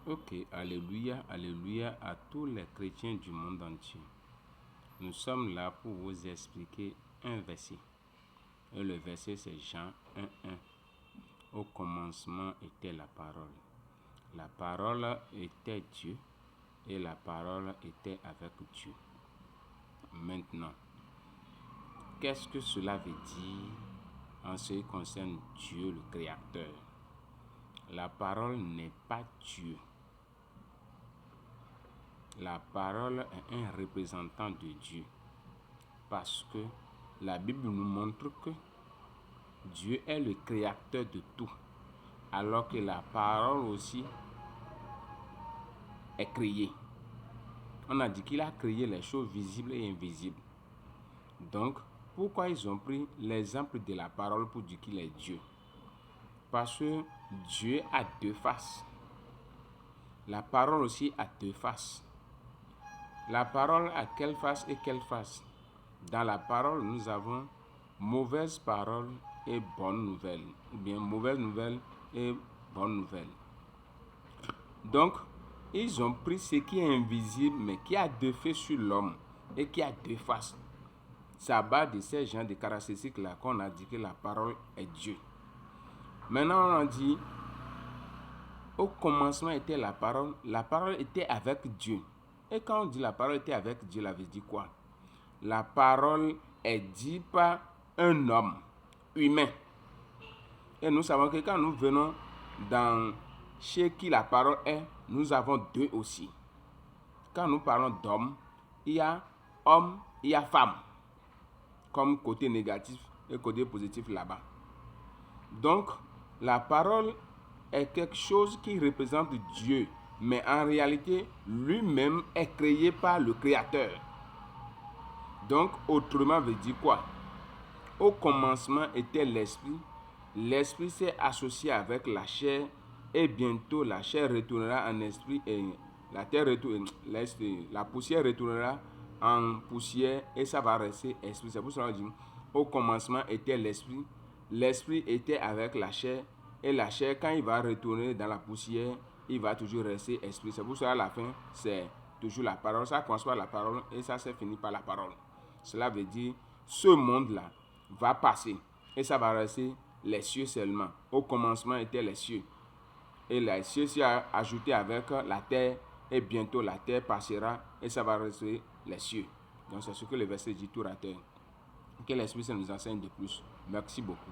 Ok, alléluia, alléluia à tous les chrétiens du monde entier. Nous sommes là pour vous expliquer un verset. Et le verset c'est Jean 1:1. Au commencement était la parole. La parole était Dieu et la parole était avec Dieu. Maintenant, qu'est-ce que cela veut dire en ce qui concerne Dieu le Créateur? La parole n'est pas Dieu. La parole est un représentant de Dieu. Parce que la Bible nous montre que Dieu est le créateur de tout. Alors que la parole aussi est créée. On a dit qu'il a créé les choses visibles et invisibles. Donc, pourquoi ils ont pris l'exemple de la parole pour dire qu'il est Dieu? Parce que Dieu a deux faces. La parole aussi a deux faces. La parole a quelle face et quelle face? Dans la parole, nous avons mauvaise parole et bonne nouvelle. Ou bien mauvaise nouvelle et bonne nouvelle. Donc, ils ont pris ce qui est invisible, mais qui a deux faits sur l'homme et qui a deux faces. Ça bat de ces gens de caractéristiques-là qu'on a dit que la parole est Dieu. Maintenant, on a dit, au commencement était la parole était avec Dieu. Et quand on dit la parole était avec Dieu, ça veut dire quoi? La parole est dite par un homme humain. Et nous savons que quand nous venons dans chez qui la parole est, nous avons deux aussi. Quand nous parlons d'homme, il y a homme, il y a femme. Comme côté négatif et côté positif là-bas. Donc, la parole est quelque chose qui représente Dieu. Mais en réalité, lui-même est créé par le Créateur. Donc, autrement veut dire quoi? Au commencement était l'esprit. L'esprit s'est associé avec la chair. Et bientôt, la chair retournera en esprit. Et la terre la poussière retournera en poussière. Et ça va rester esprit. C'est pour ça qu'on dit, au commencement était l'esprit. L'esprit était avec la chair. Et la chair, quand il va retourner dans la poussière, il va toujours rester esprit. C'est pour ça à la fin, c'est toujours la parole. Ça commence par la parole et ça s'est fini par la parole. Cela veut dire, ce monde-là va passer et ça va rester les cieux seulement. Au commencement étaient les cieux. Et les cieux s'y a ajouté avec la terre et bientôt la terre passera et ça va rester les cieux. Donc c'est ce que le verset dit tour à terre. Que l'Esprit nous enseigne de plus. Merci beaucoup.